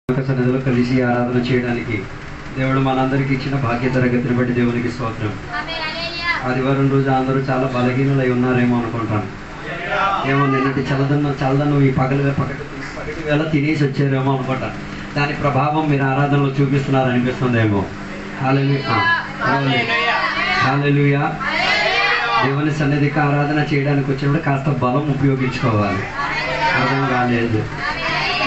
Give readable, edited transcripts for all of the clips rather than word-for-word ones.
సన్నిధిలో కలిసి ఆరాధన చేయడానికి దేవుడు మనందరికి ఇచ్చిన భాగ్య తరగతిని బట్టి దేవునికి స్తోత్రం. ఆదివారం రోజు అందరూ చాలా బలహీనలై ఉన్నారేమో అనుకుంటాను. ఏమో నిన్నటి చల్లదన్నం ఈ పగటి వేళ తినేసి వచ్చారేమో అనుకుంటాను. దాని ప్రభావం మీరు ఆరాధనలో చూపిస్తున్నారు అనిపిస్తుందేమో. హల్లెలూయా. దేవుని సన్నిధికి ఆరాధన చేయడానికి వచ్చినప్పుడు కాస్త బలం ఉపయోగించుకోవాలి. అర్థం కాలేదు.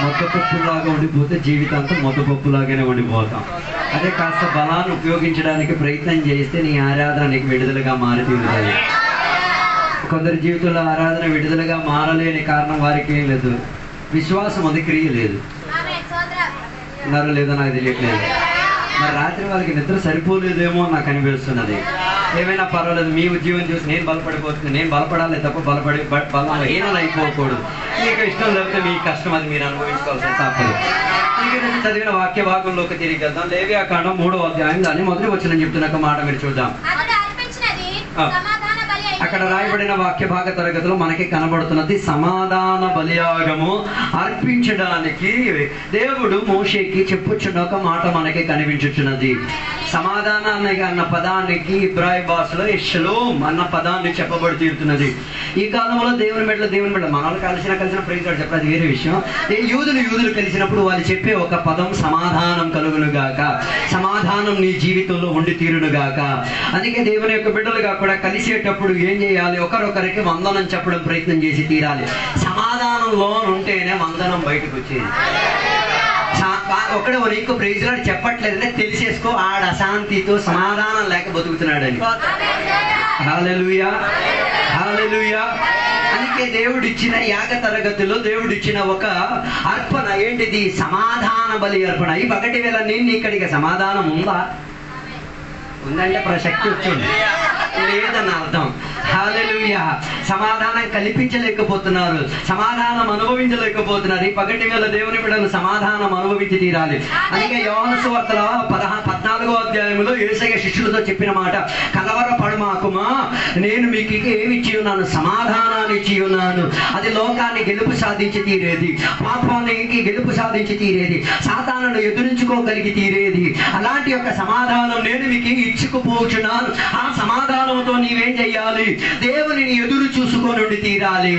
మొద్దపప్పులాగా ఉండిపోతే జీవితాంతం మొద్దపప్పులాగానే ఉండిపోతాం. అదే కాస్త బలాన్ని ఉపయోగించడానికి ప్రయత్నం చేస్తే నీ ఆరాధన నీకు విడుదలగా మారి తీరుతుంది. కొందరి జీవితంలో ఆరాధన విడుదలగా మారలేని కారణం వారికి ఏం లేదు, విశ్వాసం అది క్రియ లేదు. ఉన్నారో లేదో నాకు తెలియట్లేదు. మరి రాత్రి వాళ్ళకి నిద్ర సరిపోలేదేమో నాకు అనిపిస్తున్నది. ఏమైనా పర్వాలేదు, మీ ఉద్యోగం చూసి నేను బలపడిపోతుంది, నేను బలపడాలి తప్ప బలహీనలు అయిపోకూడదు. మీకు ఇష్టం లేకపోతే మీ కష్టం, అది మీరు అనుభవించుకోవాల్సిన తప్పదు. మీకు చదివిన వాక్య భాగంలోకి తిరిగి వెళ్దాం. లేవియాకాండం 3వ అధ్యాయం దాన్ని మొదటి వచనం చెప్తున్న మాట మీరు చూద్దాం. అక్కడ రాయబడిన వాక్య భాగ తరగతిలో మనకి కనబడుతున్నది సమాధాన బలియాగము అర్పించడానికి దేవుడు మోషేకి చెప్పుచున్న ఒక మాట మనకి కనిపించుచున్నది. సమాధానాన్ని అన్న పదానికి ఇబ్రాయి భాషలో షలోమ్ అన్న పదాన్ని చెప్పబడి తీరుతున్నది. ఈ కాలంలో దేవుని బిడ్డ మనల్ని కలిసిన ప్రైజ్ చెప్పారు, అది వేరే విషయం. యూదులు కలిసినప్పుడు వాళ్ళు చెప్పే ఒక పదం సమాధానం కలుగునుగాక, సమాధానం నీ జీవితంలో ఉండి తీరునుగాక. అందుకే దేవుని యొక్క బిడ్డలుగా కూడా కలిసేటప్పుడు ఏం చేయాలి, ఒకరొకరికి వందనం చెప్పడం ప్రయత్నం చేసి తీరాలి. సమాధానంలో ఉంటేనే వందనం బయటకు వచ్చేది. ఒకడే నీకు ప్రైజ్లాడు చెప్పట్లేదంటే తెలిసేసుకో, ఆడ అశాంతితో సమాధానం లేక బతుకుతున్నాడని. హల్లెలూయా, హల్లెలూయా. అందుకే దేవుడిచ్చిన యాగ తరగతిలో దేవుడిచ్చిన ఒక అర్పణ ఏంటిది, సమాధాన బలి అర్పణ. ఈ పగటి వేళ నేను ఇక్కడికి సమాధానం ఉందా? ఉందంటే ప్రసక్తి వచ్చింది, లేదని అర్థం. హల్లెలూయా. సమాధానం కల్పించలేకపోతున్నారు, సమాధానం అనుభవించలేకపోతున్నారు. ఈ పగటి వేళ దేవుని బిడ్డలు సమాధానం అనుభవించి తీరాలి. అందుకే యోహాను సువార్తలో 14వ అధ్యాయంలో యేసయ్య శిష్యులతో చెప్పిన మాట, కలవరపడమాకుమా, నేను మీకు ఏమి ఇచ్చి ఉన్నాను, సమాధానాన్ని ఇచ్చి ఉన్నాను. అది లోకాన్ని గెలుపు సాధించి తీరేది, పాపానికి గెలుపు సాధించి తీరేది, సాతానును ఎదురించుకోగలిగి తీరేది. అలాంటి యొక్క సమాధానం నేను మీకు ఇచ్చుకుపోచున్నాను. ఆ సమాధానంతో నీవేం చెయ్యాలి, దేవునిని ఎదురు చూసుకొని తీరాలి.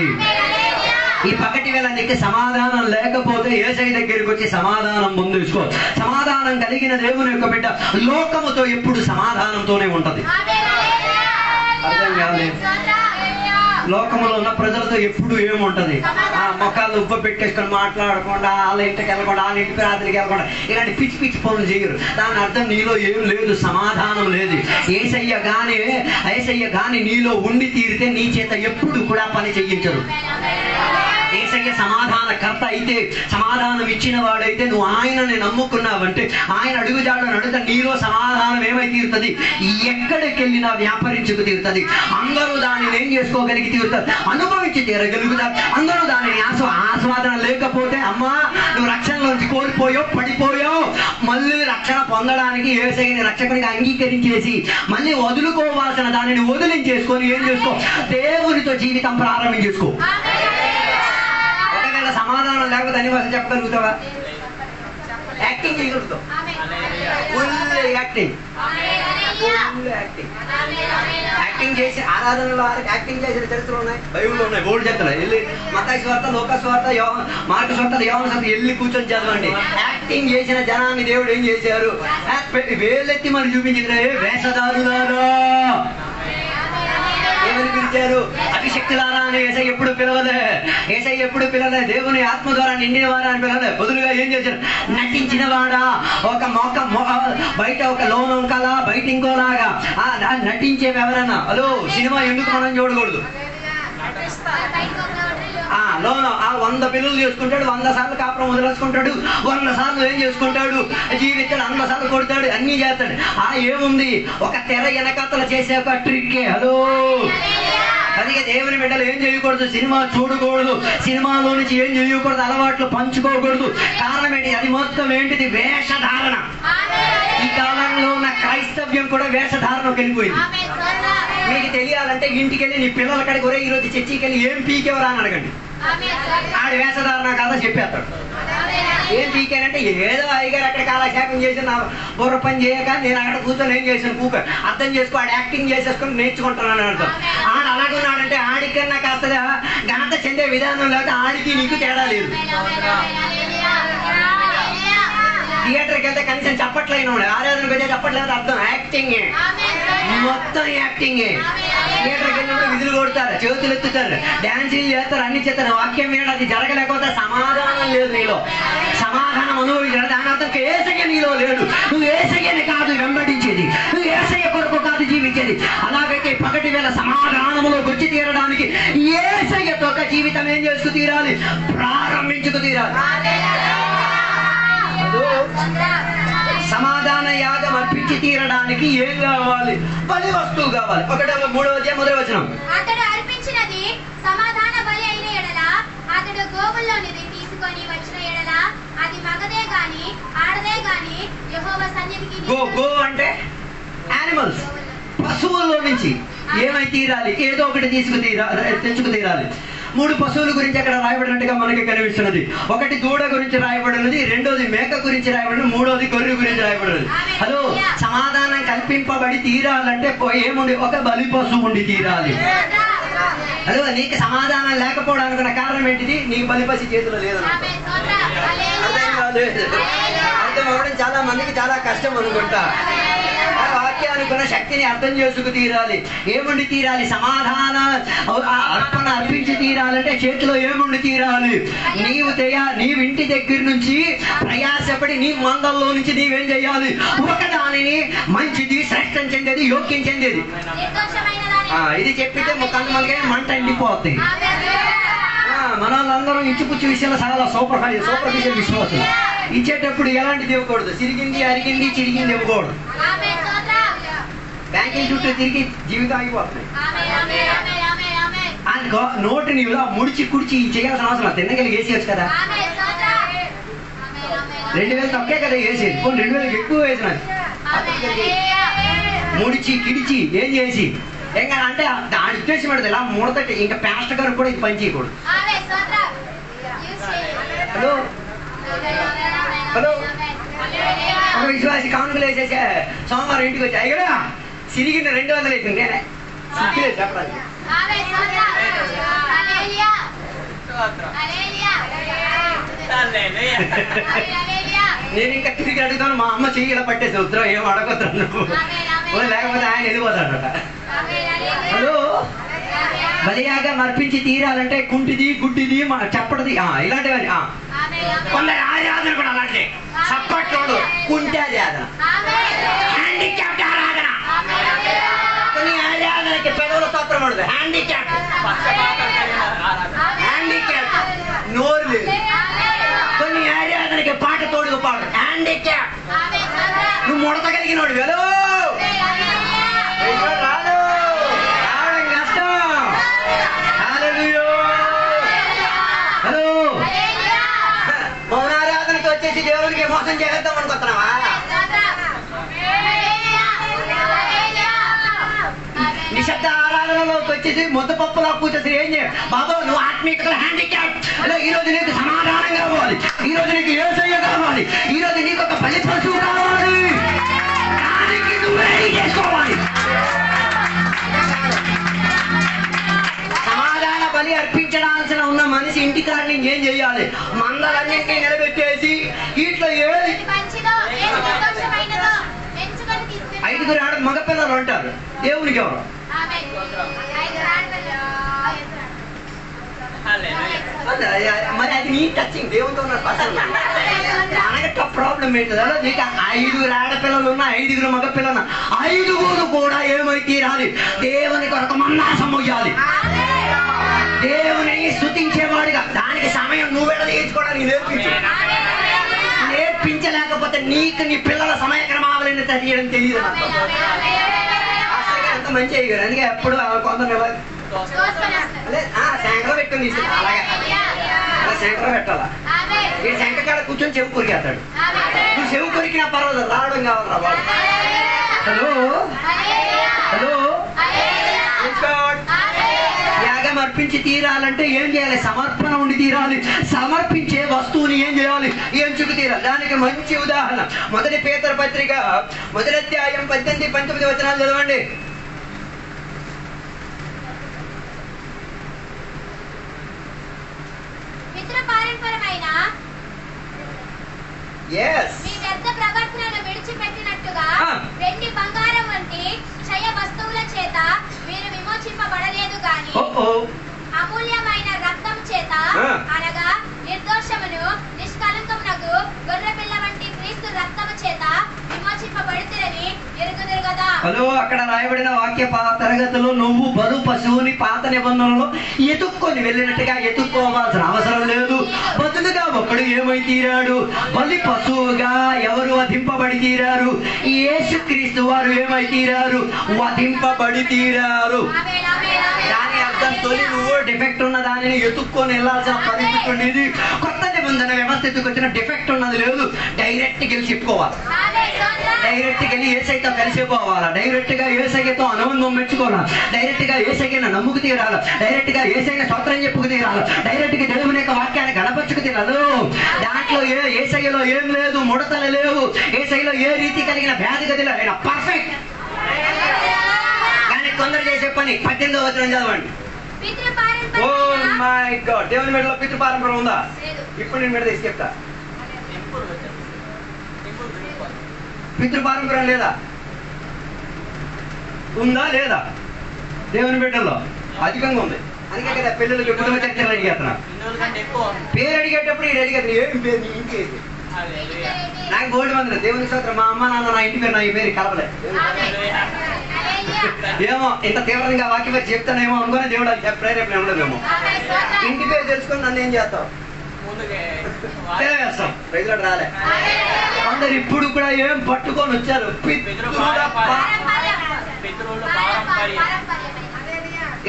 ఈ పగటి వేళ నీకు సమాధానం లేకపోతే యేసయ్య దగ్గరికి వచ్చి సమాధానం పొందుకో. సమాధానం కలిగిన దేవుని యొక్క బిడ్డ లోకముతో ఎప్పుడు సమాధానంతోనే ఉంటది. అర్థం కాలేదు. లోకంలో ఉన్న ప్రజలతో ఎప్పుడు ఏముంటది, ఆ మొక్కలు ఉబ్బ పెట్టేసుకొని మాట్లాడకుండా, వాళ్ళ ఇంటికి వెళ్ళకుండా, వాళ్ళ ఇంటి ప్రార్థనకి వెళ్ళకుండా, ఇలాంటి పిచ్చి పిచ్చి పనులు చేయరు. దాని అర్థం నీలో ఏం లేదు, సమాధానం లేదు. యేసయ్య గాని నీలో ఉండి తీరితే నీ చేత ఎప్పుడు కూడా పని చెయ్యించరు. యేసయ్య సమాధాన కర్త అయితే, సమాధానం ఇచ్చిన వాడైతే, నువ్వు ఆయనని నమ్ముకున్నావంటే, ఆయన అడుగుజాడని అడుగుతా నీలో సమాధానం ఏమై తీరుతుంది, ఎక్కడికి వెళ్ళినా వ్యాపరించుకు తీరుతుంది. అందరూ దానిని ఏం చేసుకోగలిగి తీరుతారు, అనుభవించి తీరగలుగుతారు. అందరూ దానిని ఆస్వాదన లేకపోతే, అమ్మా నువ్వు రక్షణలోంచి కోల్పోయావు, పడిపోయావు. మళ్ళీ రక్షణ పొందడానికి యేసయ్యని రక్షకునిగా అంగీకరించేసి మళ్ళీ వదులుకోవాల్సిన దానిని వదిలించేసుకొని ఏం చేసుకో, దేవునితో జీవితం ప్రారంభించేసుకో. ఒకవేళ సమాధానం లేకపోతే అనివాసం చెప్పగలుగుతావా? యాక్టింగ్ చేయగలుగుతావు. యాక్టింగ్ చేసి ఆరాధనలో యాక్టింగ్ చేసిన చరిత్రలు ఉన్నాయి, బైబిల్లో ఉన్నాయి, బోల్డ్ చెప్తారు. వెళ్ళి మత్తయి సువార్త, లూకా సువార్త, మార్కు సువార్త, యోహాను సువార్త వెళ్ళి కూర్చొని చదవండి. యాక్టింగ్ చేసిన జనాన్ని దేవుడు ఏం చేశారు, వేలెత్తి మరి చూపించారు, వేషధారులారా ఏమని పిలిచారు, అభిషక్తులారా అని. యేసయ్య ఎప్పుడు పిలవలే, దేవుని ఆత్మ ద్వారా నిండిన వారా అని పిలవలే. బదులుగా ఏం చేశారు, నటించిన వాడా. ఒక బయట ఒక లోన్ ఇంకలా, బయట ఇంకోలాగా నటించేవి ఎవరన్నా. హలో, సినిమా ఎందుకు మనం చూడకూడదు? లోన 100 పిల్లలు చేసుకుంటాడు, 100 సార్లు కాపురం వదిలేసుకుంటాడు, 100 సార్లు ఏం చేసుకుంటాడు, జీవితాడు, 100 సార్లు కొడతాడు, అన్ని చేస్తాడు. ఏముంది, ఒక తెర వెనకాతల చేసే ఒక ట్రిక్కే. హలో, అందుకే దేవుని బిడ్డలు ఏం చేయకూడదు, సినిమా చూడకూడదు, సినిమాలో నుంచి ఏం చేయకూడదు, అలవాట్లు పంచుకోకూడదు. కారణం ఏంటి, అది మొత్తం ఏంటిది, వేషధారణ. ఈ కాలంలో ఉన్న క్రైస్తవ్యం కూడా వేషధారణకు వెళ్ళిపోయింది. మీకు తెలియాలంటే ఇంటికి వెళ్ళి నీ పిల్లల కాడికి, ఒరే ఈరోజు చర్చికి వెళ్ళి ఏం పీకేవరా అని అడగండి. ఆడి వేషధారణ కదా చెప్పేస్తాడు. ఏం పీకానంటే ఏదో అయ్యగారు అక్కడ కాలక్షేపం చేసి నా బుర్ర పని చేయక నేను అక్కడ కూర్చొని ఏం చేశాను కూక అర్థం చేసుకో ఆడు యాక్టింగ్ చేసేసుకొని నేర్చుకుంటున్నాను అర్థం. ఆడు అలాగున్నాడంటే ఆడికన్నా కాస్త ఘనత చెందే విధానం లేకపోతే ఆడికి నీకు తేడా లేదు. థియేటర్కి వెళ్తే కనీసం చప్పట్లైన ఆరాధనకు వెళ్తే చప్పట్లేదు అర్థం యాక్టింగే, మొత్తం యాక్టింగే. థియేటర్కి వెళ్ళినప్పుడు విధులు కొడతారు, చేతులు ఎత్తుతారు, డాన్సులు చేస్తారు, అన్ని చేస్తారు. వాక్యం వినడం అది జరగలేకపోతే సమాధానం లేదు నీలో, సమాధానం అనుభవించాడు. దాని అర్థం ఏసయ్య నీలో లేడు. నువ్వు ఏసయ్యని కాదు వెంబడించేది, నువ్వు ఏసయ్య కొరకు కాదు జీవించేది. అలాగైతే పగటి వేళ సమాధానంలోకి వచ్చి తీరడానికి ఏసయ్యతో ఒక జీవితం ఏం చేసుకు తీరాలి, ప్రారంభించుకు తీరాలి. సమాధాన యాగం అర్పించి తీరడానికి ఏం కావాలి, బలి వస్తువు కావాలి. 1:3 మొదటి వచనం. అతడు అర్పించినది సమాధాన బలి అయిన ఎడల అతడు గోవుల్లోనిది తీసుకొని వచ్చిన ఎడల అది మగదే గాని ఆడదే గాని యెహోవా సన్నిధికి గో అంటే యానిమల్స్, పశువుల్లో నుంచి ఏమై తీరాలి, ఏదో ఒకటి తెచ్చుకు తీరాలి. 3 పశువుల గురించి అక్కడ రాయబడినట్టుగా మనకి కనిపిస్తున్నది. ఒకటి దూడ గురించి రాయబడినది, రెండోది మేక గురించి రాయబడినది, మూడోది గొర్రె గురించి రాయబడినది. హలో, సమాధానం కల్పింపబడి తీరాలంటే ఏముండి ఒక బలి పశువు ఉండి తీరాలి. హలో, నీకు సమాధానం లేకపోవడానికి కారణం ఏంటిది, నీకు బలి పశు చేతిలో లేదు. అర్థం అవ్వడం చాలా మందికి చాలా కష్టం అనుకుంటా. వాక్యానుకున్న శక్తిని అర్థం చేసుకు తీరాలి. ఏముండి తీరాలి, సమాధాన అర్పణ అర్పించి తీరాలంటే చేతిలో ఏముండి తీరాలి, నీవు ఇంటి దగ్గర నుంచి ప్రయాసపడి నీ మందల్లో నుంచి నీవేం చేయాలి, ఒకదానిని మంచిది, శ్రేష్టం చెందేది, యోగ్యం చెందేది. ఇది చెప్పితే కొంతమందికి మంట ఎండిపోతాయి. మన వాళ్ళందరం ఇచ్చిపుచ్చి విషయంలో చాలా సూపర్ఫిషియల్ విశ్వాసం. ఇచ్చేటప్పుడు ఎలాంటిది ఇవ్వకూడదు, సిరిగింది అరిగింది చిరిగింది ఇవ్వకూడదు. బ్యాంకింగ్ చుట్టూ తిరిగి జీవితం ఆగిపోతుంది. నోటిని ఇలా ముడిచి కుడిచి చేయాల్సిన అవసరం, తిన్నగలిగి వేసేయచ్చు కదా. 2000 తక్కువే కదా వేసేది, 2000 ఎక్కువ వేసినది. ముడిచి కిడిచి ఏం చేసి ఏం అంటే దాని ఉద్దేశం పెడతాయి ఇలా ముడతట్టి. ఇంకా పాస్టర్ గారు కూడా ఇది పని చేయకూడదు. హలో హలో, ఒక విశ్వాసి కానుకలు వేసేసే సోమవారం ఇంటికి వచ్చి అయ్యా సిరిగిన 200 వేసింది. నేనే సిగ్గులేదు చెప్పడానికి. నేను ఇంకా తిరిగి అడుగుతాను, మా అమ్మ చెయ్యి ఇలా పట్టేసి ఉత్తరం ఏం అడగొద్దు లేకపోతే ఆయన వెళ్ళిపోతాడట. హలో, బలియాగా మర్పించి తీరాలంటే కుంటిది గుడ్డిది చెప్పడది ఇలాంటివన్నీ. కొందరు ఆరాధన కూడా అలాంటి సప్పట్లోడు కుంటి ఆరాధన, హ్యాండిక్యాప్ట్ ఆరాధన. కొన్ని ఆరాధనకి పెదవుల స్తోత్రం పడదు, హ్యాండిక్యాప్ట్ నోరు లేదు. కొన్ని ఆరాధనకి పాట తోడుగా పాడు, హ్యాండిక్యాప్ట్. నువ్వు ముడత కలిగినోడు హలో రాదు, రావడం కష్టం. హలో, మౌనారాధనకి వచ్చేసి దేవునికి మోసం చేద్దాం అనుకుంటున్నావా? నిశ్శబ్ద ఆరాధనలోకి వచ్చేసి ముద్దపప్పులా కూర్చేసి ఏం చేయ బాబా, నువ్వు ఆత్మీయతలో హ్యాండిక్యాప్. ఈ రోజు నీకు సమాధానం కావాలి, ఈ రోజు నీకు యేసయ్య కావాలి, ఈ రోజు నీకు ఒక బలి పశువు కావాలి, దానికి నువ్వే చేసుకోవాలి. సమాధాన బలి అర్పించడాల్సిన ఉన్న మనిషి ఇంటికాడ నుంచి ఏం చేయాలి, మందలన్నింటినీ నిలబెట్టేసి వీటిలో 5 మగపిల్లలు అంటారు. దేవునికి ఎవరు? మరి అది నీ టచింగ్, దేవునితో ఉన్న పర్సన్. మనకి ప్రాబ్లం ఏంటో నీకు 5 ఆడపిల్లలు ఉన్న 5 మగపిల్లలు, 5 కూడా ఏమై తీరాలి, దేవుని కొరకు మన్నాసం మొయ్యాలి, దేవుని స్తుతించేవాడిగా. దానికి సమయం నువ్వెడ తీర్చుకోవడానికి నేర్పించలేకపోతే నీకు నీ పిల్లల సమయక్రమావళిని తెలియడం తెలియదు. అంత మంచి అయ్యారు. అందుకే ఎప్పుడు కొందరు శంకర పెట్టుకుని తీసుకుంటా, అలాగే అలా శంకర పెట్టాలా. ఈ శంకర కాడ కూర్చొని చెవు కొరికేస్తాడు. నువ్వు చెవు కొరికినా పర్వాలేదు, రావడం కావాలరా వాడు. హలో హలో, యాగం అర్పించి తీరాలంటే ఏం చేయాలి? సమర్పణ ఉండి తీరాలి. సమర్పించే వస్తువుని ఏం చేయాలి? ఎంచుకు తీరాలి. దానికి మంచి ఉదాహరణ మొదటి పేతురు పత్రిక 1వ అధ్యాయం 18-19 వచనాలు చదవండి. పితృపారంపరమైన మీ వ్యర్థ ప్రవర్తనను విడిచిపెట్టినట్టుగా వెండి బంగారం వంటి క్షయ వస్తువుల చేత మీరు విమోచింపబడలేదు గాని అమూల్యమైన రక్తం చేత అనగా నిర్దోషమును నిష్కలంకమునకు గొర్రెపిల్ల వంటి క్రీస్తు రక్తము చేత విమోచింపబడితిరని ఎరుగుదురు కదా. హలో, అక్కడ రాయబడిన వాక్య తరగతిలో నువ్వు బలు పశువుని పాత నిబంధనలో ఎత్తుక్కొని వెళ్ళినట్టుగా ఎత్తుక్కోవాల్సిన అవసరం లేదు. బదులుగా ఒకడు ఏమై తీరాడు? బలి పశువుగా ఎవరు వధింపబడి తీరారు? యేసుక్రీస్తు వారు ఏమై తీరారు? వధింపబడి తీరారు. దాని అర్థం తొలి నువ్వు డిఫెక్ట్ ఉన్న దానిని ఎత్తుక్కొని వెళ్ళాల్సిన పరిస్థితి ఉండేది. కొత్త నిబంధన వ్యవస్థకు వచ్చిన డిఫెక్ట్ ఉన్నది లేదు. డైరెక్ట్ వెళ్ళి చెప్పుకోవాలి. డైరెక్ట్ వెళ్ళి ఏసైతో కలిసిపోవాలా. డైరెక్ట్ గా ఏసైతో అనుబంధం మెచ్చుకోవాలా. డైరెక్ట్ గా ఏసైన నమ్ముకు తీరాలి. డైరెక్ట్ గా ఏసైన స్తోత్రం చెప్పుకు తీరాలి. డైరెక్ట్ గా దేవుని యొక్క వాక్యాన్ని గణపరుచుకు తీరాలి. దాంట్లో ఏసైలో ఏం లేదు, ముడతలు లేవు. ఏసైలో ఏ రీతి కలిగిన వ్యాధి గదిలో ఆయన పర్ఫెక్ట్. కానీ కొందరు చేసే పని 18వ వచనం చదవండి. ఓ మై గాడ్, దేవుని మెడలో పితృపారంపర్యం ఉందా? ఇప్పుడు నేను మెడ తీసి చెప్తా. పితృపారంపర్యం లేదా? ఉందా లేదా? దేవుని బిడ్డల్లో అధికంగా ఉంది. అందుకే కదా పిల్లలకి కుటుంబ చర్చలు అడిగేస్తున్నా. పేరు అడిగేటప్పుడు ఇది అడిగేది ఏం పేరు, నీ ఇంటి ఏంటి? నాకు బోర్డు మంది దేవుని స్తోత్రం. మా అమ్మ నాన్న నా ఇంటి పేరు నా ఈ పేరు కలపలే. ఏమో ఇంత తీవ్రంగా వాక్యం పేరు చెప్తానేమో అనుకునే దేవుడు అది ప్రేరేపణ ఉండదేమో. ఇంటి పేరు తెలుసుకొని నన్ను ఏం చేస్తావు? తెలివేస్తాం. రైతులు రాలే. అందరు ఇప్పుడు కూడా ఏం పట్టుకొని వచ్చారు?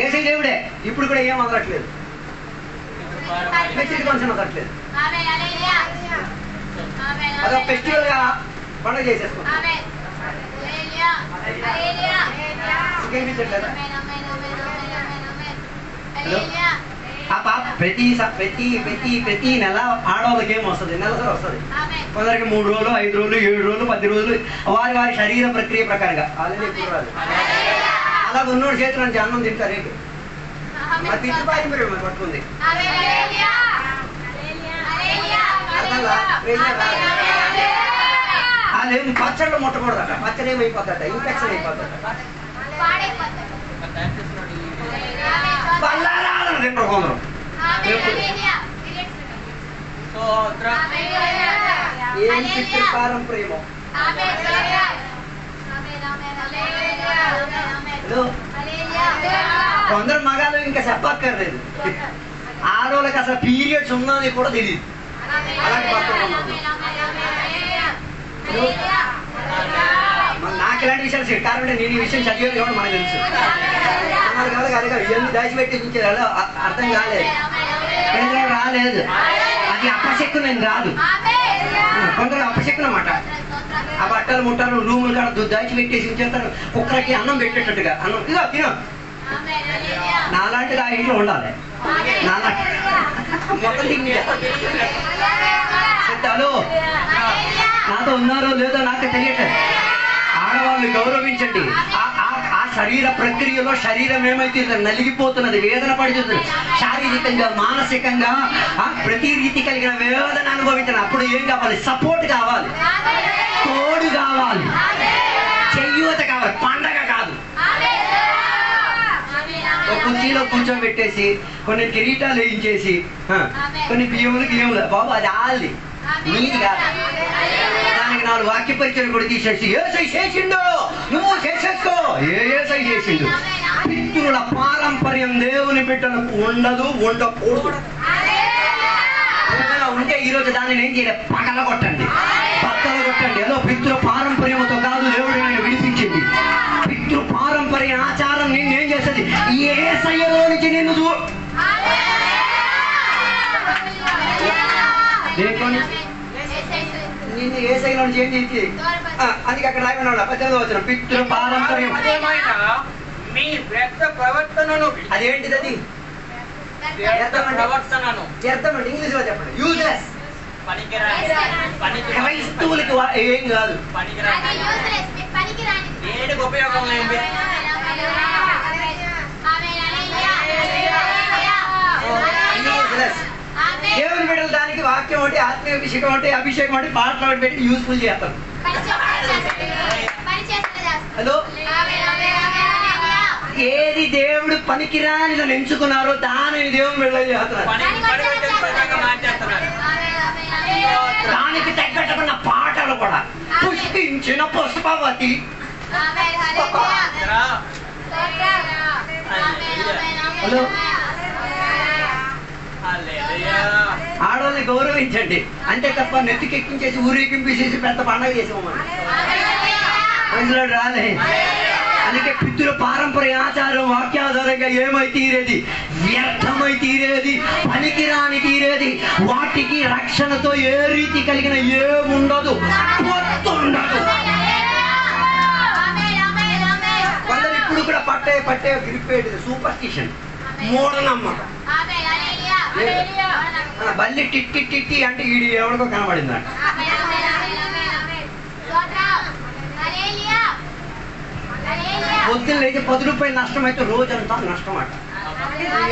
ఏసై దేవుడే. ఇప్పుడు కూడా ఏం వదలట్లేదు. కొంచెం వదలట్లేదు. అదొక ఫెస్టివల్ గా పండుగ చేసేసుకుంటాం. ఆ పాప ప్రతి ప్రతి ప్రతి ప్రతి నెల ఆడవాళ్ళకి ఏం వస్తుంది? నెలసరి వస్తుంది. కొందరికి 3 రోజులు, 5 రోజులు, 7 రోజులు, 10 రోజులు వారి వారి శరీర ప్రక్రియ ప్రకారంగా. అలా ఉన్నోడు చేతుల నుంచి అన్నం తింటారు. ఏంటి మరి పితృపారంపర్యం పట్టుకుంది. అదేం పచ్చళ్ళు ముట్టకూడదట. పచ్చడి ఏమైపోద్దట? ఇన్ఫెక్షన్ అయిపోద్దట. తింటారు కొందరు. ఏం పితృపారంపర్యమో. కొందరు మగాళ్ళు ఇంకా చెప్పక్కర్లేదు. ఆడవాళ్ళకి అసలు పీరియడ్స్ ఉన్నది కూడా తెలియదు. అలాంటి నాకు ఇలాంటి విషయాలు తెలియదు. కాబట్టి నేను ఈ విషయం చదివాను కాబట్టి మనకు తెలుసు. ఎన్ని దాచిపెట్టి ఉంచారో అర్థం కాలేదు. రాలేదు. అది అపశక్కునం రాదు. కొందరు అపశక్కునం అన్నమాట. ఆ బట్టలు ముట్టలు రూములు కాడ దాచిపెట్టేసి ఉంచేస్తారు. కుక్కలకి అన్నం పెట్టేటట్టుగా. అన్నం ఇదో తినో. నాలాంటిది ఆ ఇంట్లో ఉండాలి. నాలాంటి మొత్తం తిని హలో, నాతో ఉన్నారో లేదో నాకు తెలియట్లేదు. ఆడవాళ్ళు గౌరవించండి. ఆ శరీర ప్రక్రియలో శరీరం ఏమైతే నలిగిపోతున్నది, వేదన పడుతుంది. శారీరకంగా, మానసికంగా ప్రతి రీతి కలిగిన వేదన అనుభవించాలి. అప్పుడు ఏం కావాలి? సపోర్ట్ కావాలి, తోడు కావాలి, చెయ్యూత కావాలి. పండగ కాదు. ఒక కుర్చీలో కూర్చోబెట్టేసి కొన్ని కిరీటాలు వేయించేసి కొన్ని బియ్యములు బాబు అది ఆల్ది నీది కాదు. దానికి 4 వాక్య పరిచయం కూడా తీసేసి ఏసై చేసిండు నువ్వు చేసేసుకో. ఏసై చేసిండు. పితృల పారంపర్యం దేవుని బిడ్డలకు ఉండదు, ఉండకూడదు. ఉంటే ఈరోజు దానిని ఏం చేయలేదు, పగలగొట్టండి, బద్దలగొట్టండి. ఏదో పితృ పారంపర్యంతో కాదు దేవుడు నేను విడిపించింది. పితృ పారంపర్య ఆచారం నిన్ను ఏం చేస్తుంది? యేసయ్యలో నుంచి నిన్ను నిన్ను యేసయ్యలో నుంచి ఏం చేసి అందుకే అక్కడ రాయమన్నాడు 18వ వచనం. పితృ పారంపర్యం మీ వ్యర్థ ప్రవర్తనను అదేంటిది? అది ప్రవర్తనను వ్యర్థం అంటే ఇంగ్లీష్ లో చెప్పండి. యూజ్లెస్. పనికిరాని క్రైస్తవులకి ఏం కాదు. పనికిరాని అది useless, మీకు పనికిరానిది. దేనికి ఉపయోగం లేనిది. యూజ్లెస్. దేవుని బిడ్డలు దానికి వాక్యం ఒకటి, ఆత్మీయ అభిషేకం ఒకటి, అభిషేకం ఒకటి, పాటలు ఒకటి పెట్టి యూస్ఫుల్ చేస్తారు. హలో, ఏది దేవుడు పనికిరానిలో ఎంచుకున్నారో దానిని దేవుని బిడ్డలు చేస్తున్నారు. దానికి తగ్గట్టుకున్న పాటలు కూడా. పుష్పించిన పుష్పవతి. హలో, ఆడవాళ్ళని గౌరవించండి అంతే తప్ప నెత్తికెక్కించేసి ఊరేగింపేసేసి పెద్ద పండగ చేసామని రాలే. అందుకే పితృ పారంపర్య ఆచారం వాక్యాధారంగా ఏమై తీరేది, వ్యర్థమై తీరేది, పనికిరాని తీరేది. వాటికి రక్షణతో ఏ రీతి కలిగిన ఏముండదు, పొత్తుండదు. వాళ్ళని ఇప్పుడు కూడా పట్టే గ్రిప్పేది సూపర్స్టిషన్, మూఢనమ్మకం. బల్లి టిట్టి టిట్టి అంటే ఈడు ఎవరికో కనబడిందంట. పొద్దున్న లేచి 10 రూపాయలు నష్టం అయితే రోజంతా నష్టం అట.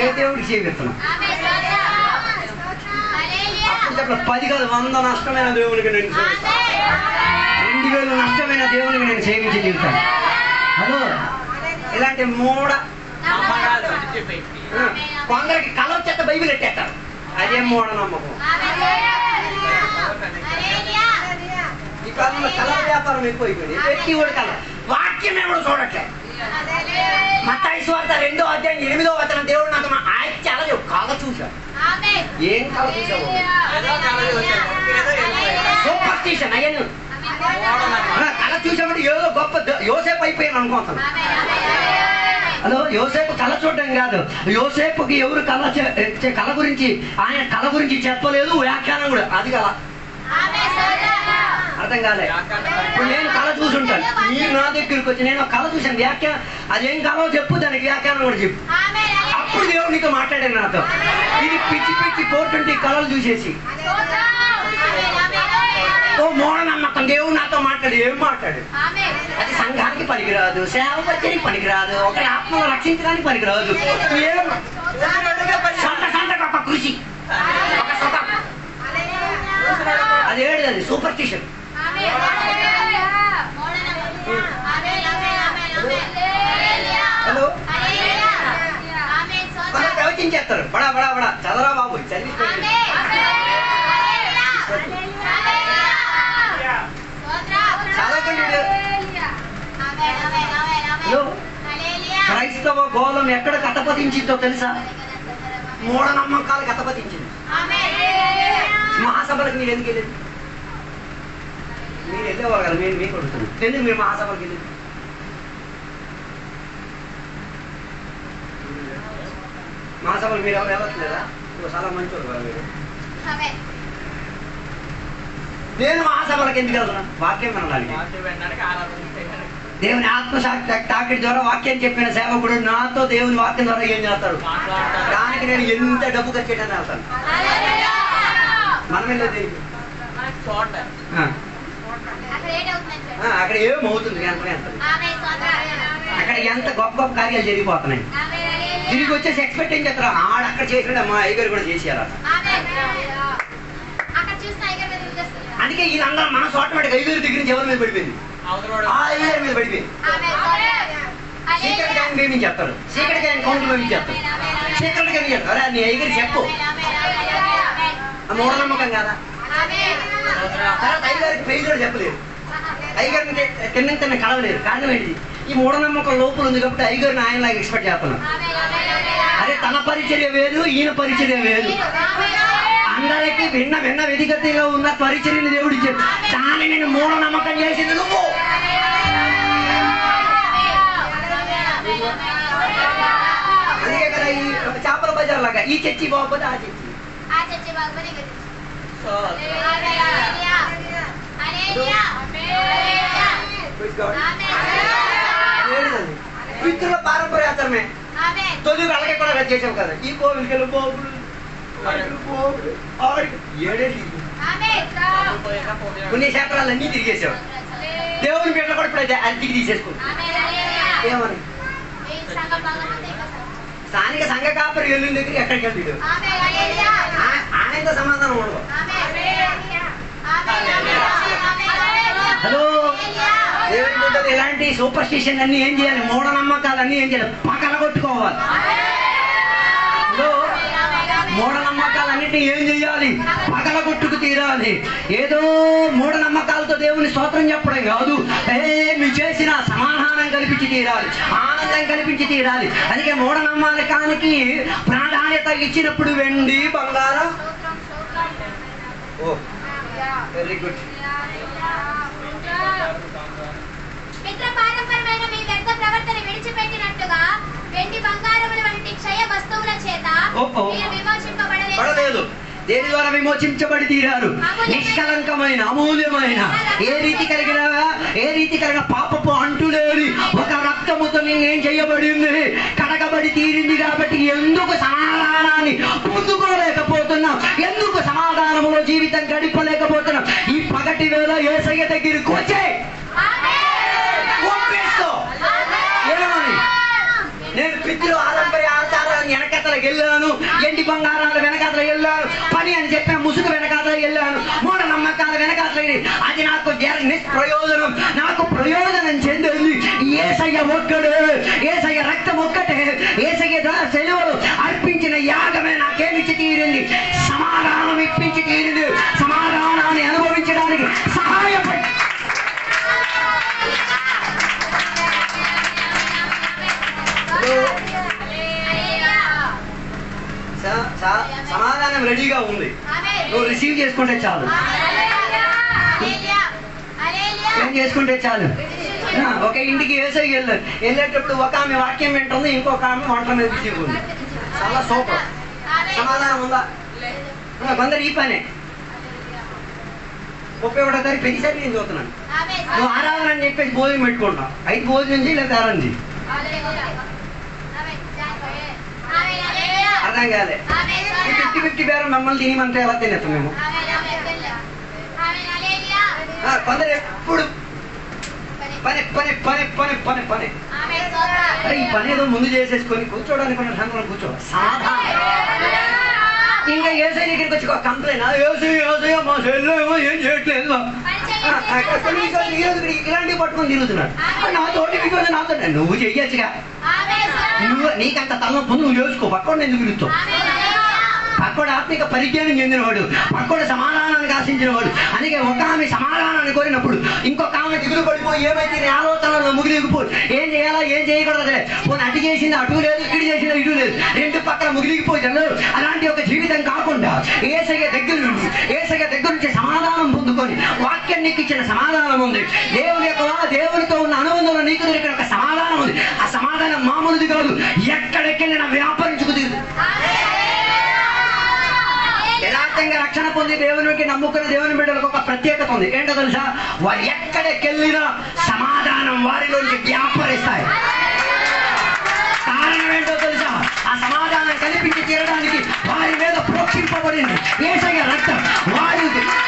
ఏ దేవుడికి చేస్తున్నాం? అప్పుడు చెప్పలేదు 10 కాదు 100 నష్టమైన దేవునికి నేను 2000 నష్టమైన దేవునికి నేను సేవించి తీరుతాను. హలో, ఇలాంటి మూడ కొందరికి కళ వచ్చేట బైబిల్ ఎట్టేస్తారు. అదే మూఢ నమ్మకం. ఈ కాలంలో కళ వ్యాపారం ఎక్కువైపోయింది. వ్యక్తి కూడా కళ వాక్యమే కూడా చూడట్లే. మత్తయి సువార్త 2వ అధ్యాయం 8వ వచనం దేవుడు నాకు చాలా కళ చూశాను. ఏం కళ చూసావు? సూపర్స్టిషన్ అయ్యాను. కళ చూసామంటే ఏదో గొప్ప యోసేపు అయిపోయాను అనుకుంటాను. హలో, యోసేపు కళ చూడడం కాదు. యోసేపుకి ఎవరు కళ గురించి ఆయన కళ గురించి చెప్పలేదు, వ్యాఖ్యానం కూడా. అది కళ అర్థం కాలే. ఇప్పుడు నేను కళ చూసుంటాను, మీరు నా దగ్గరికి వచ్చి నేను కళ చూశాను, వ్యాఖ్యానం అదేం కళో చెప్పు, దానికి వ్యాఖ్యానం కూడా చెప్పు. అప్పుడు దేవుడు నీతో మాట్లాడాను నాతో. ఇది పిచ్చి 420 కళలు చూసేసి ఓ మూఢనమ్మకం. దేవుడు నాతో మాట్లాడు, ఏం మాట్లాడు? అది సంఘానికి పనికిరాదు, సేవ పరిచయకి పనికిరాదు, ఒకరి ఆత్మను రక్షించడానికి పనికిరాదు. ఏం సొంత గొప్ప కృషి, ఒక సుఖం. అది ఏడు, అది సూపర్స్టిషన్. హలో, కొందరు ప్రవచించేస్తారు. బడా బడా బడా చదరా బాబు చదివి. క్రైస్తవ గోళం ఎక్కడ కథపతించిందో తెలుసా? మూఢనమ్మకాలు కథపతించింది. మహాసభలకు మీరు ఎందుకు వెళ్ళేది? మీరు వెళ్ళేవారు కదా, నేను మీకు అడుగుతున్నాను, ఎందుకు మీరు మహాసభలకు వెళ్ళేది? మహాసభలు మీరు ఎవరు వెళ్ళట్లేదా? చాలా మంచోడు కదా మీరు. నేను మహాసభలకు ఎందుకు వెళ్తున్నాను? వాక్యం వినడానికి. దేవుని ఆత్మసాక్షి తాకిడి ద్వారా వాక్యం చెప్పిన సేవకుడు నాతో దేవుని వాక్యం ద్వారా ఏం చేస్తాడు? దానికి నేను ఎంత డబ్బు ఖర్చు చేయడానికి వెళ్తాను. మనం వెళ్ళేది అక్కడ ఏమవుతుంది? అక్కడ ఎంత గొప్ప గొప్ప కార్యాలు జరిగిపోతున్నాయి. తిరిగి వచ్చేసి ఎక్స్పెక్ట్ ఏం చేస్తారు? ఆడక్కడ చేసినట్టు మా అయ్యగారు కూడా చేసేయాలి. అందుకే వీళ్ళందరూ మన ఆటోమేటిక్ అయ్యగారి దగ్గర నుంచి ఎవరి మీద పడిపోయింది? అయ్యగారి మీద పడిపోయింది. సీక్రెట్ గాని మేము చెప్తారు, సీక్రెట్ గాని కౌంటర్ మేము చెప్తారు, సీక్రెట్ గాని చెప్తారు. నీ అయ్యగారు చెప్పు, మూఢనమ్మకం కదా. తర్వాత అయ్యగారికి పెళ్లి కూడా చెప్పలేదు, అయ్యగారిని తిన్న కలవలేదు. కారణం ఏంటి? ఈ మూఢనమ్మకం లోపల ఉంది కాబట్టి అయ్యగారిని ఆయనలాగా ఎక్స్పెక్ట్ చేస్తున్నాం. అదే తన పరిచర్య వేరు, ఈయన పరిచర్య వేరు. అందరికి భిన్న భిన్న వ్యక్తిగతంగా ఉన్న పరిచర్యని దేవుడు ఇచ్చాడు. దాన్ని నేను మూఢనమ్మకం చేసింది నువ్వు. అందుకే కదా ఈ చేపల బజార్ లాగా ఈ చర్చి బాగుపోతే ఆ చర్చి. పితృల పారంపర్య ఆచారమే. తొలి అలాగే కూడా రద్దు చేసావు కదా. ఈ కోవిలికి వెళ్ళి బాబుడు ఏడేళ్ళు పుణ్యక్షేత్రాలన్నీ తిరిగేసావు. దేవుని బిడ్డలు కూడా ఇప్పుడు అద్దెకి తీసేసుకుంటాం. ఏమని స్థానిక సంఘ కాపరి వెళ్ళిన దగ్గర ఎక్కడికి వెళ్తాడు? ఆయనతో సమాధానం ఉండదు. హలో, దేవుని బిడ్డలు ఇలాంటి సూపర్ స్టిషన్ అన్ని ఏం చేయాలి? మూఢనమ్మకాలన్నీ ఏం చేయాలి? పగలగొట్టుకోవాలి. హలో, మూఢనమ్మకాలన్నింటినీ ఏం చేయాలి? పగలగొట్టుకు తీరాలి. ఏదో మూఢనమ్మకాలతో దేవుని స్తోత్రం చెప్పడం కాదు, ఏమి చేసినా సమాధానం కల్పించి తీరాలి, ఆనందం కల్పించి తీరాలి. అందుకే మూఢనమ్మకానికి ప్రాధాన్యత ఇచ్చినప్పుడు వెండి బంగారం. ఓ వెరీ గుడ్. పితృపారంపరమైన మీ వ్యర్థ ప్రవర్తన విడిచిపెట్టినట్టుగా వెండి బంగారముల వంటి క్షయ వస్తువుల చేత మీరు విమోచింపబడలేదు. దేని ద్వారా విమోచించబడి తీరారు? నిష్కలంకమైన అమూల్యమైన ఏ రీతి కలిగిన పాపపు అంటులేని ఒక రక్తముతో నేనేం చేయబడింది, కడగబడి తీరింది. కాబట్టి ఎందుకు సమాధానాన్ని పొందుకోలేకపోతున్నాం? ఎందుకు సమాధానములో జీవితం గడిపలేకపోతున్నాం? ఈ పగటి వేళ యేసయ్య దగ్గరికి వచ్చే ఏమని? నేను పితృ ఆచారాన్ని వెనకతలకు వెళ్ళాను, ఎండి బంగారాలు వెనకాతలు వెళ్ళాను, పని అని చెప్పే ముసుగు వెనకాతలు వెళ్ళాను, మూఢ నమ్మకాలు వెనకాతలు. అది నాకు నిష్ప్రయోజనం. నాకు ప్రయోజనం చెందింది యేసయ్య ఒక్కడే, యేసయ్య రక్తం ఒక్కటే, యేసయ్య సెలవులు అర్పించిన యాగమే నాకేమిచ్చి తీరింది? సమాధానం ఇప్పించి తీరింది. సమాధానాన్ని అనుభవించడానికి సహాయపడి సమాధానం రెడీగా ఉంది, నువ్వు రిసీవ్ చేసుకుంటే చాలు. ఏం చేసుకుంటే చాలు. ఒక ఇంటికి యేసయ్య వెళ్ళేటప్పుడు ఒక ఆమె వాక్యం వింటుంది, ఇంకొక ఆమె వంట మీద బిజీ ఉంది. చాలా సూపర్. సమాధానం ఉందా? కొందరు ఈ పనే 31వ తారీఖు ప్రతిసారి నేను చూస్తున్నాను. నువ్వు ఆరాధన అని చెప్పేసి భోజనం పెట్టుకుంటావు, అయితే భోజనం చేయి లేదా ఆరాధన చేయి. అర్థం కాలే. 50-50 పేరు మమ్మల్ని తినమంటే ఎలా తినేస్తాం మేము? కొందరు ఎప్పుడు పని పని పని పని పని పని. అరే ఈ పని ఏదో ముందు చేసేసుకొని కూర్చోడానికి ఉన్న కూర్చోవాలి. ఇంకా యేసయ్య దగ్గరికి వచ్చి ఒక కంప్లైంట్, యేసయ్య మా సెల్లో ఏమో ఏం చేయట్లేదు, ఇలాంటివి పట్టుకొని తిరుగుతున్నాడు. నాతో నువ్వు చెయ్యొచ్చుగా, నీకంత తలనొప్పి నువ్వు చేసుకో, పక్కన ఎందుకు తిరుగుతావు? పక్కడు ఆత్మిక పరిజ్ఞానం చెందినవాడు, పక్కడు సమాధానానికి ఆశించినవాడు. అందుకే ఒక ఆమె సమాధానాన్ని కోరినప్పుడు ఇంకొక ఆమె దిగులు పడిపోయి ఏమైతే నీ ఆలోచనలో ముగిలిగిపోయి ఏం చేయాలా ఏం చేయకూడదు, పోనీ అటు చేసింది అటు లేదు, ఇటు చేసింది ఇటు లేదు, రెండు పక్కన ముగిలిగిపోయి అలాంటి ఒక జీవితం కాకుండా యేసయ్య దగ్గర నుంచి సమాధానం పొందుకొని వాక్యం నీకు ఇచ్చిన సమాధానం ఉంది. దేవునితో ఉన్న అనుబంధంలో నీకు దొరికిన ఒక సమాధానం ఉంది. ఆ సమాధానం మామూలుది కాదు, ఎక్కడికెళ్ళినా వ్యాపరించుకు తీరు. యథార్థంగా రక్షణ పొంది దేవునికి నమ్ముకున్న దేవుని బిడ్డలకు ఒక ప్రత్యేకత ఉంది. ఏంటో తెలుసా? వారు ఎక్కడికెళ్ళినా సమాధానం వారిలోంచి వ్యాపరిస్తాయి. కారణం ఏంటో తెలుసా? ఆ సమాధానం కల్పించి తీరడానికి వారి మీద ప్రోక్షింపబడింది యేసయ్య రక్తం. వారు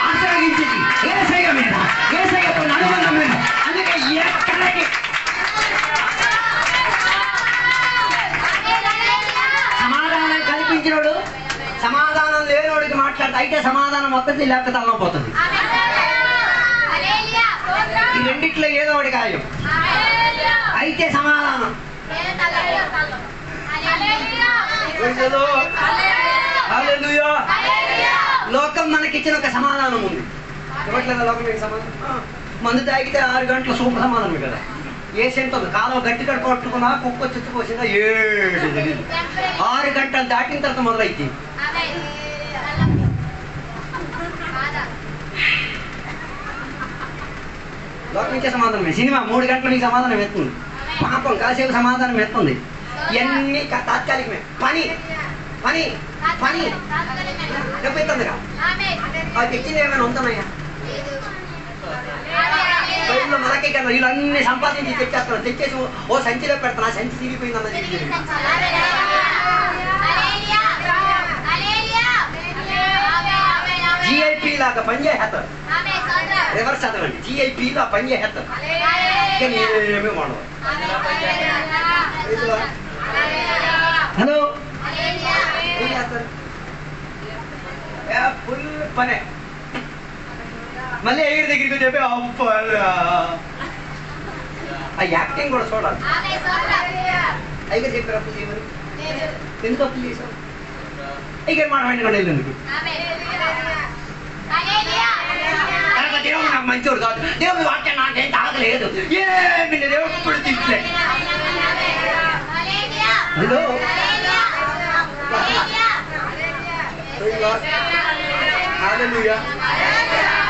ఆశ్రయించింది యేసయ్య మీద, యేసయ్యతో అనుబంధం మీద. అందుకే ఎక్కడికి సమాధానం కల్పించినోడు సమాధానం లేనివాడికి మాట్లాడితే అయితే సమాధానం వస్తుంది, లేకపోతే తలనొప్పి. ఈ రెండిట్లో ఏదో ఒకటి ఖాయం. అయితే సమాధానం లోకం మనకిచ్చిన ఒక సమాధానం ఉంది. ఇవ్వట్లేదా లోకం మీకు సమాధానం? మందు తాగితే 6 గంటల సూపర్ సమాధానం కదా. ఏ సెంట్ ఉంది? కాలం గట్టి కడుపు పట్టుకున్నా, కుక్క చుట్టుకోసిందా 7 6 గంటలు దాటిన తర్వాత మొదలైతే లోకం ఇచ్చే సమాధానమే. సినిమా 3 గంటలు మీకు సమాధానం ఎత్తుంది, పాపం కాసేపు సమాధానం ఎత్తుంది. ఇవన్నీ తాత్కాలికమే. పని పని పని డబ్బు ఎత్తుందిగా. అది తెచ్చింది ఏమైనా ఉంటున్నాయా? బైబిల్లో నాకే కదా వీళ్ళన్నీ సంపాదించి తెచ్చేస్తాను, తెచ్చేసి ఓ సంచిలో పెడతాను, ఆ సంచి తిరిగిపోయిందన్నది. జిఐపి లాగా పనిచేస్తారు, రివర్స్ చదవండి, జిఐపి లా పనిచేస్తారు. నేనేమీ ఉండవు. హలో ఏం చేస్తారు? ఫుల్ పనే. మళ్ళీ ఎగిరి దగ్గరికి చెప్పి ఆ యాక్టింగ్ కూడా చూడాలి. అయితే చెప్పారు అప్పులు చేయమని, ఎందుకు అప్పులు చేశావు? ఇక మనం వెంటనే ఎందుకు? దేవుడు నాకు మంచోడు కాదు, దేవుడు వాక్యం నాకేం తాగలేదు, ఏమి దేవుడు ఇప్పుడు తిట్లే. Hello hallelujah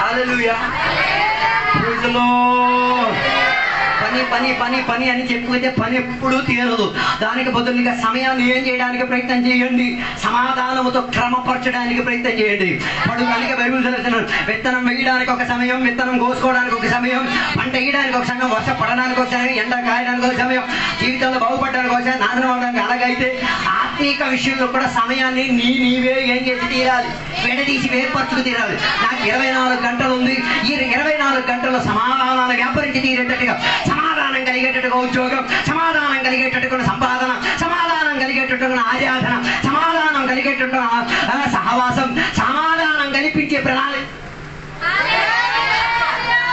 hallelujah praise the Lord. పని పని పని పని అని చెప్పుకుంటే పని ఎప్పుడూ తీరదు. దానికి బదులుగా సమయాన్ని ఏం చేయడానికి ప్రయత్నం చేయండి, సమాధానముతో క్రమపరచడానికి ప్రయత్నం చేయండి. పడుకోడానికి బైబిల్ చదువుతున్నాను. విత్తనం వేయడానికి ఒక సమయం, విత్తనం కోసుకోవడానికి ఒక సమయం, పంట వేయడానికి ఒక సమయం, వర్షం పడడానికి ఒక సమయం, ఎండ కాయడానికి ఒక సమయం, జీవితంలో బాగుపడడానికి ఒక సమయం, నాశనం అవడానికి. అలాగైతే ఆత్మీక విషయంలో కూడా సమయాన్ని నీవే ఏం చేసి తీరాలి, విడదీసి వేర్పరచుకు తీరాలి. నాకు 24 గంటలు ఉంది, ఈ 24 గంటల్లో సమాధానాలు వ్యాపరించి తీరేటట్టుగా, సమాధానం కలిగేటట్టుగా ఉద్యోగం, సమాధానం కలిగేటట్టుగా సంపాదన, సమాధానం కలిగేటట్టుగా ఆరాధన, సమాధానం కలిగేటట్టుగా సహవాసం, సమాధానం కల్పించే ప్రణాళిక.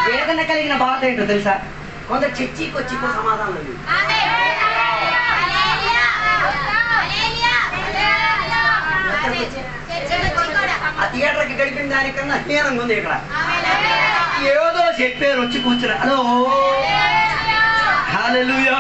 వేదన కలిగిన బాధ ఏంటో తెలుసా? కొందరు చర్చికి వచ్చి సమాధానం లేదు. ఆ థియేటర్కి గడిపిన దానికన్నా హీనంగా ఉంది ఇక్కడ. ఏదో చెప్పారు వచ్చి కూర్చున్నా. హలో హల్లెలూయా.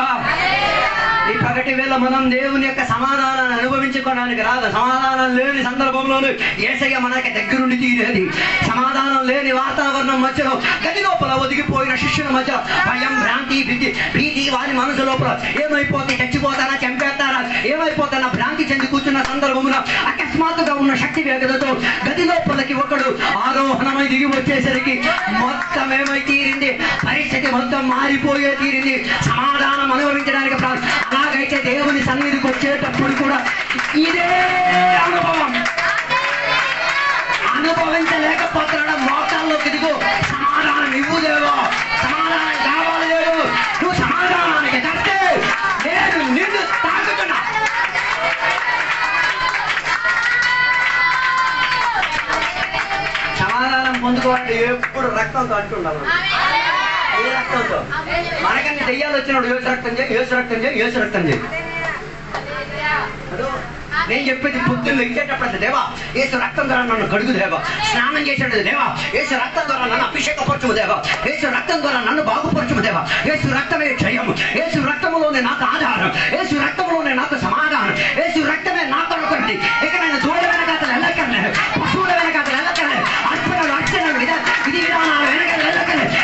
ఈ పగటి వేళ మనం దేవుని యొక్క సమాధానాన్ని అనుభవించుకోవడానికి రాదు. సమాధానం లేని సందర్భంలోనూ యేసయ్య మనకి దగ్గరుండి తీరేది. సమాధానం లేని వాతావరణం మధ్యలో, గది లోపల ఒదిగిపోయిన శిష్యుల మధ్య భయం, భ్రాంతి, భీతి వారి మనసు లోపల ఏమైపోతే, చచ్చిపోతారా, చంపేస్తారా, ఏమైపోతారా భ్రాంతి చెంది కూర్చున్న సందర్భమున అకస్మాత్తుగా ఉన్న శక్తి వేగతతో గది లోపలికి ఒకడు ఆరోహణమై దిగి వచ్చేసరికి మొత్తం ఏమై తీరింది, పరిస్థితి మొత్తం మారిపోయే తీరింది. సమాధానం అనుభవించడానికి అలాగైతే దేవుని సన్నిధికి వచ్చేటప్పుడు కూడా ఇదే అనుభవం అనుభవించలేకపోతున్నాడు. మోకాల్లోకి దిగు, సమాధానం ఇవ్వు దేవో, సమాధానం కావాలి లేదు, నువ్వు సమాధానానికి కట్టే నేను నిన్ను తాకుతున్నా. సమాధానం పొందుకోవాలంటే ఎప్పుడు రక్తంతో అంటుండాలి. ఏ రక్తంతో? మనకన్నీ దెయ్యాలు వచ్చినప్పుడు యేసు రక్తం చేయి, యేసు రక్తం చేయి, యేసు రక్తం చేయి. నేను చెప్పేది పొద్దున్న ఇచ్చేటప్పుడు, దేవా యేసు రక్తం ద్వారా నన్ను కడుగు దేవా, స్నానం చేసేటది దేవా, యేసు రక్తం ద్వారా నన్ను అభిషేకపరచుము దేవా, యేసు రక్తం ద్వారా నన్ను బాగుపరచుము దేవా, యేసు రక్తమే జయము, యేసు రక్తములోనే నాకు ఆధారం, యేసు రక్తములోనే నాకు సమాధానం, యేసు రక్తమే నా కొరకుంది. ఇక నేను దూడ వెనకాతలు వెళ్ళక్కర్లేదు, పశువుల వెనకాతలు వెళ్ళక్కర్లేదు, అర్పణలు అర్చనలు విధి విధానాలు వెనకాల వెళ్ళక్కర్లేదు.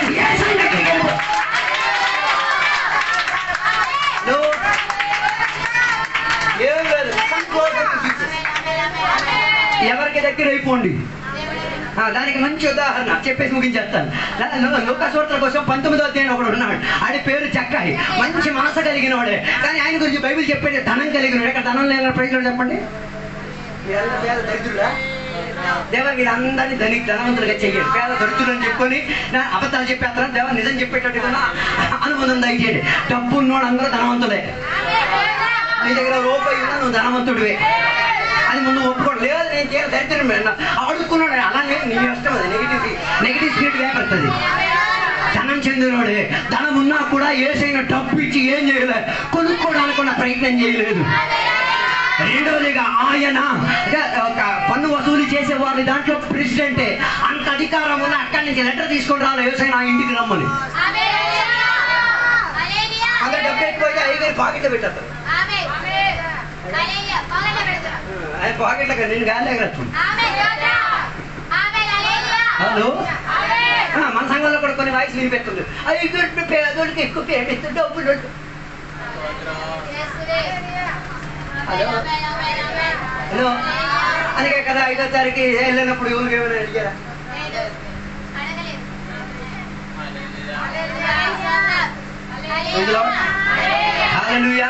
ఎవరికి దగ్గర అయిపోండి. దానికి మంచి ఉదాహరణ చెప్పేసి ముగించేస్తాను. లోకస్వార్తల కోసం 19వ అధ్యాయం ఒకడు ఉన్నాడు. ఆడి పేరు చక్కాయి, మంచి మనసు కలిగిన వాడే. కానీ ఆయన గురించి బైబిల్ చెప్పేది ధనం కలిగిన వాడు. ఇక్కడ ధనం లేని ప్రజలు చెప్పండి, పేద దరిద్రుడా? దేవా వీళ్ళందరినీ ధనవంతులుగా చెయ్యండి. పేద దరిద్రులు అని చెప్పుకొని అబద్ధాలు చెప్పేస్తాను. దేవా నిజం చెప్పేటట్టుగా అనుబంధం దయచేయండి. డబ్బు ఉన్నోడు అందరూ ధనవంతులే. నీ దగ్గర రూపాయి ఉన్నా నువ్వు ధనవంతుడివే, అది ముందు ఒప్పుకోండి. లేదు నేను చేయాలి దరిద్రం అడుక్కున్నాడు, అలానే నీ ఇష్టం. అది నెగిటివ్ స్పిరిట్ వేపడుతుంది. ధనం చెందినోడే, ధనం ఉన్నా కూడా ఏసైనా డబ్బు ఇచ్చి ఏం చేయలేదు, కొనుక్కోవడానికి కూడా ప్రయత్నం చేయలేదు. రెండవదిగా ఆయన పన్ను వసూలు చేసేవారి దాంట్లో ప్రెసిడెంటే. అంత అధికారం ఉన్న అక్కడి నుంచి లెటర్ తీసుకొని రాలి ఏసైనా ఇంటికి రమ్మని. అందరు డబ్బు ఎక్కువైతే అయ్యగారి పాకెట్లో పెట్టారు. ఆయన పాకెట్ల నేను గాలి ఎగరచ్చు. హలో, మన సంఘంలో కూడా కొన్ని వాయిస్ వినిపెట్టుంది. ఐదు పేదోళ్ళకి ఎక్కువ పేమెంట్ డబ్బులు. హలో హలో అందుకే కదా 5వ తారీఖు వెళ్ళినప్పుడు ఎవరికి ఏమైనా అడిగారా? హల్లెలూయా.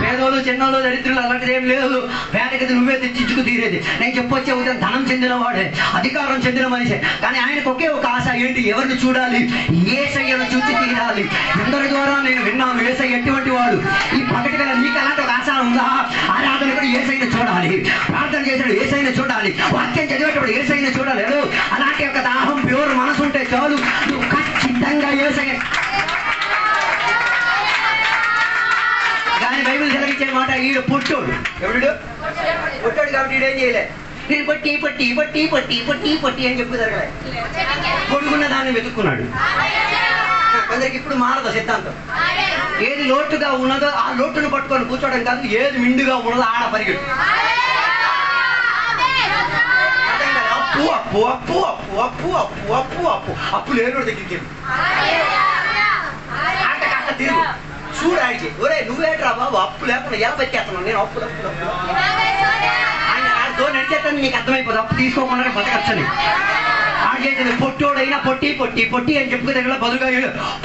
పేదోళ్ళు చిన్నోళ్ళు దరిద్రులు అలాంటిది ఏం లేదు. పేదకి నువ్వే తెచ్చించుకు తీరేది. నేను చెప్పొచ్చే ఉదయం ధనం చెందిన వాడే, అధికారం చెందిన మనిషే, కానీ ఆయనకు ఒకే ఒక ఆశ ఏంటి? ఎవరిని చూడాలి? యేసయ్యను చూసి తీరాలి. అందరి ద్వారా నేను విన్నాను యేసయ్య ఎటువంటి వాడు. ఈ పగటి వేళ నీకు అలాంటి ఒక ఆశ ఉందా? ఆరాధనకుడు యేసయ్యను చూడాలి, ప్రార్థన చేసాడు యేసయ్యను చూడాలి, వాక్యం చదివేటప్పుడు యేసయ్యను చూడాలి. అలాంటి ఒక దాహం ప్యూర్ మనసు ఉంటే చాలు, నువ్వు ఖచ్చితంగా యేసయ్య. కానీ బైబిల్ సెలవిచ్చే మాట, ఈడు పొట్టోడు. ఎవడు? పొట్టోడు కాబట్టి ఈడేం చేయలే. నేను పట్టి పట్టి పట్టి పట్టి పట్టి పట్టి అని చెప్పి జరగలే. పొడుగున్న దాన్ని వెతుక్కున్నాడు. కొందరికి ఇప్పుడు మారదు సిద్ధాంతం. ఏది లోటుగా ఉన్నదో ఆ లోటును పట్టుకొని కూర్చోవడం కాదు, ఏది మిండుగా ఉన్నదో ఆడ పరిగెడు. అప్పు అప్పు అప్పు అప్పు అప్పు అప్పు అప్పు అప్పు అప్పు లేనోడు దగ్గరికి ఆట కాస్త తిరుగు చూడు. ఆడికి ఒరే నువ్వేట్రా బాబు అప్పు లేకుండా ఎలా బతికేస్తున్నావు? నేను అప్పులు అప్పులు అప్పులు ఆయన ఆడితో నడిచేస్తాను, నీకు అర్థమైపోదు అప్పు తీసుకోకుండా బతకచ్చని. ఆడి చేసింది పొట్టోడైనా పొట్టి పొట్టి పొట్టి అని చెప్పుకునే బదులుగా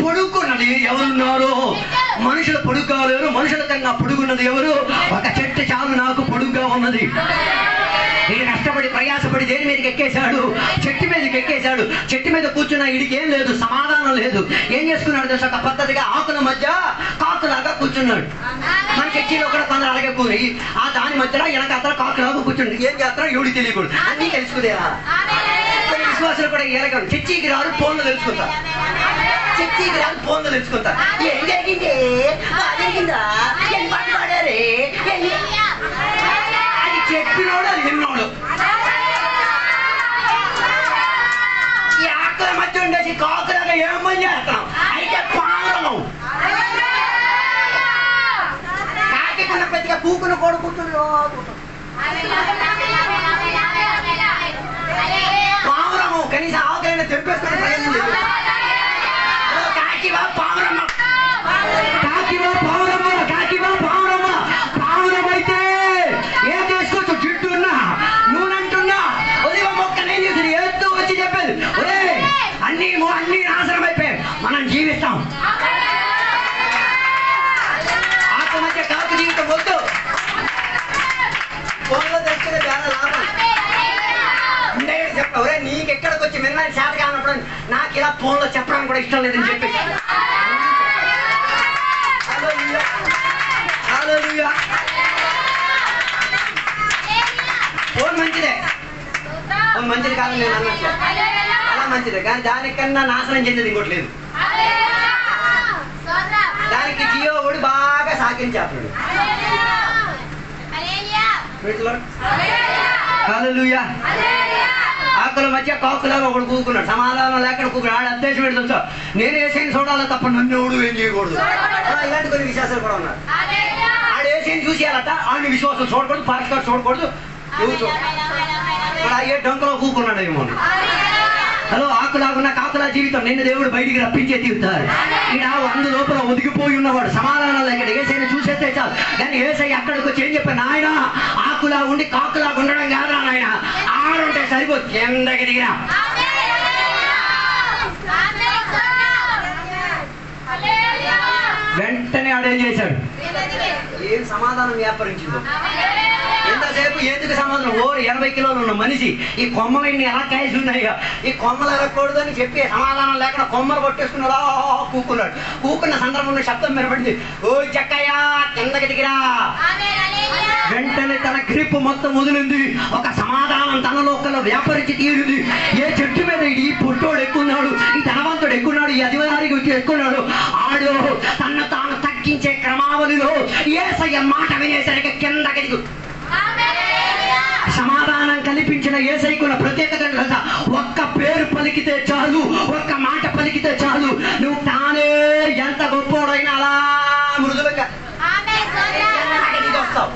పొడుగున్నది ఎవరున్నారు? మనుషులు పొడుగు కాలేరు. మనుషుల కన్నా పొడుగున్నది ఎవరు? ఒక చెట్టు చాలు నాకు పొడుగ్గా ఉన్నది. ఈయన కష్టపడి ప్రయాసపడి దేని మీదకి ఎక్కేశాడు? చెట్టు మీదకి ఎక్కేశాడు. చెట్టు మీద కూర్చున్న వీడికి ఏం లేదు, సమాధానం లేదు. ఏం చేసుకున్నాడు తెలుసు? ఒక పద్ధతిగా ఆకుల మధ్య కాకులాగా కూర్చున్నాడు. మన చర్చిలో కూడా కొందరు అలాగే కూరి ఆ దాని మధ్యలో వెనక అతను కాకులాగా కూర్చుంది. ఏం చేస్తారో ఎవడు తెలియకూడదు, అన్నీ తెలుసుకునేలా. కొన్ని విశ్వాసాలు కూడా ఎలాగ చర్చికి రారు, ఫోన్లు తెలుసుకుంటారు. చర్చికి రారు, ఫోన్లు తెలుసుకుంటారు. ఏం జరిగింది? జరిగిందా? ఏం పాట పాడారే? అది చెప్పినోడు, అది విన్నోడు. ఈ ఆకుల మధ్య ఉండేసి కాకులాగా ఏం పని చేస్తాం? అయితే పావురం కాకికున్న ప్రతిగా కూకును కొడుకుంటుందో పావురము కనీసం ఆవుకైనా తెంపేసుకునే ప్రయత్నం లేదు. కాకివా పావురమ్మ, కాకివా పావురమ్మ, కాకివా పావురమ్మ. పావురం అయితే ఏం చేసుకోవచ్చు? జిడ్డున్నా నూనెంటున్నా ఉదయం మొక్క నేను చూసి ఎత్తు వచ్చి చెప్పేది ఒరే అన్ని అన్ని నాశనం అయిపోయాయి, మనం జీవిస్తాం. ఆకు మధ్య కాకు జీవితం వద్దు. ఫోన్లో తెచ్చుకునే చాలా లాభం. చెప్ప ఒరే నీకెక్కడికి వచ్చి మిమ్మల్ని చేత కానప్పుడు నాకు ఇలా ఫోన్లో చెప్పడం కూడా ఇష్టం లేదని చెప్పి ఫోన్ మంచిదే, ఫోన్ మంచిది కాదని నేను అన్నట్లే, చాలా మంచిదే. కానీ దానికన్నా నాశనం చెందేది ఇంకోటి లేదు. దానికి జియో కూడా బాగా సాగించేస్తాడు. హల్లెలూయా. ఆకుల మధ్య కాకులాగా ఒకడు కూకున్నాడు, సమాధానం లేకుండా కూకున్నాడు. ఆడ అధ్యక్షం పెట్టి తెలుసా, నేను ఏసైని చూడాలి తప్ప నన్ను ఎవడు ఏం చేయకూడదు. ఇలాంటి కొన్ని విశ్వాసాలు కూడా ఉన్నారు. ఆడ ఏసైని చూసేయాలట, ఆడిని విశ్వాసం చూడకూడదు, పాస్టర్ చూడకూడదు. ఏ డొంకలో కూకున్నాడు ఏమో. హలో, ఆకులాగున్న కాకులా జీవితం నిన్ను దేవుడు బయటికి రప్పించే తీరుతారు. ఈడ అందు లోపల ఒదిగిపోయి ఉన్నవాడు సమాధానం లేక ఏసైనా చూసేస్తే చాలు. కానీ ఏసై అక్కడికి వచ్చి ఏం చెప్పాను? నాయన ఆకులా ఉండి కాకులాగా ఉండడం కాదురా నాయన, ఆడుంటే సరిపో కిందకి దిగిరా. వెంటనే ఆడేం చేశాడు? ఏం సమాధానం వ్యాపరించిందో. ఎంతసేపు ఎందుకు సమాధానం? 80 కిలోలు ఉన్న మనిషి ఈ కొమ్మలన్నీ ఎలా కాయసి ఉన్నాయిగా, ఈ కొమ్మలు ఎరగకూడదు అని చెప్పి సమాధానం లేకుండా కొమ్మలు కొట్టేసుకున్నాడు. కూకున్నాడు. కూకున్న సందర్భంలో శబ్దం మెరపడింది, ఓ చెక్కయ్య కిందకి దిగిరా. వెంటనే తన గ్రిప్ మొత్తం వదిలింది. ఒక సమాధానం తనలో ఒకళ్ళు వ్యాపరించి తీరింది. ఏ చెట్టు మీద ఈ పుట్టోడు ఎక్కున్నాడు, ఈ ధనవంతుడు ఎక్కున్నాడు, ఈ అధికారికి ఎక్కున్నాడు. ఆడు తను తాను తగ్గించే క్రమావధిలో యేసయ్య మాట వినేసరికి కిందకి దిగు. సమాధానం కల్పించిన యేసయ్యకున్న ప్రత్యేకత తెలుసా? ఒక్క పేరు పలికితే చాలు, ఒక్క మాట పలికితే చాలు, నువ్వు తానే ఎంత గొప్పోడైనా అలా మృదులుగా వస్తావు.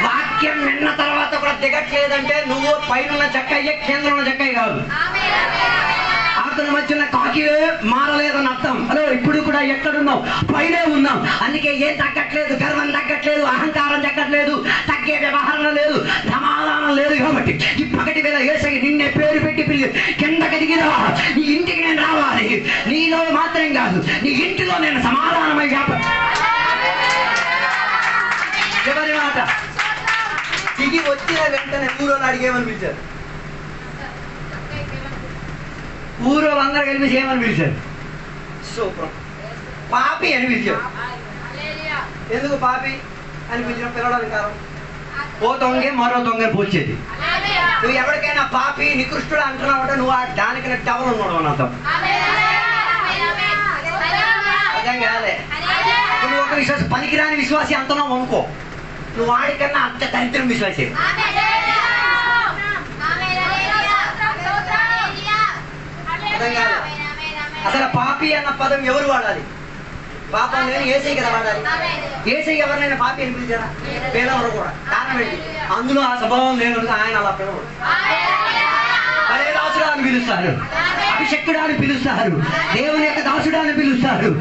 వాక్యం విన్న తర్వాత కూడా దిగట్లేదంటే నువ్వు పైన చెక్కయ్యే కేంద్రం ఉన్న చెక్కయ్య కాదు. ఆకుల మధ్యన కాకి మారలేదని అర్థం. హలో, ఇప్పుడు కూడా ఎక్కడున్నావు? పైనే ఉన్నాం. అందుకే ఏం తగ్గట్లేదు, గర్వం తగ్గట్లేదు, అహంకారం తగ్గట్లేదు, తగ్గే వ్యవహారం లేదు, సమాధానం లేదు. కాబట్టి ఈ పగటి వేళ యేసయ్య నిన్నే పేరు పెట్టి పిల్లి కిందకి దిగిరా. ఈ ఇంటికి నేను రావాలి, వ్యాపరించాలి. నీలో మాత్రం కాదు, నీ ఇంటిలో నేను సమాధానమై చివరి మాట దిగి వచ్చిన వెంటనే ఊరోళ్ళు అడిగేమని పిలిచారు. ఊరోళ్ళు అందరూ కలిపి ఏమని పిలిచారు? సూపర్ పాపి అని పిలిచారు. ఎందుకు పాపి అని పిలిచిన పిలవడానికి కారణం, ఓ దొంగే మరో దొంగని పోచేది. నువ్వు ఎవరికైనా పాపి నికృష్టుడు అంటున్నావంటే నువ్వు ఆ దానికి టవల్ ఉన్నాడు అని అర్థం. అర్థం కాలే. నువ్వు ఒక విశ్వాస పనికిరాని విశ్వాసి అంటున్నావు అనుకో, నువ్వు వాడికన్నా అంత దరిద్రం విశ్వాసి. అర్థం కాలే. అసలు పాపి అన్న పదం ఎవరు వాడాలి? పాపం నేను ఏసై కదా వాడాలి. ఏసై ఎవరినైనా పాపి అని పిలిచారా? పేదవారు కూడా. కారణం ఏంటి? అందులో ఆ స్వభావం లేను, ఆయన అలా పిలవడు. అరే దాసుడా అని పిలుస్తారు, అభిషక్తుడా అని పిలుస్తారు, దేవుని యొక్క దాసుడా అని పిలుస్తారు.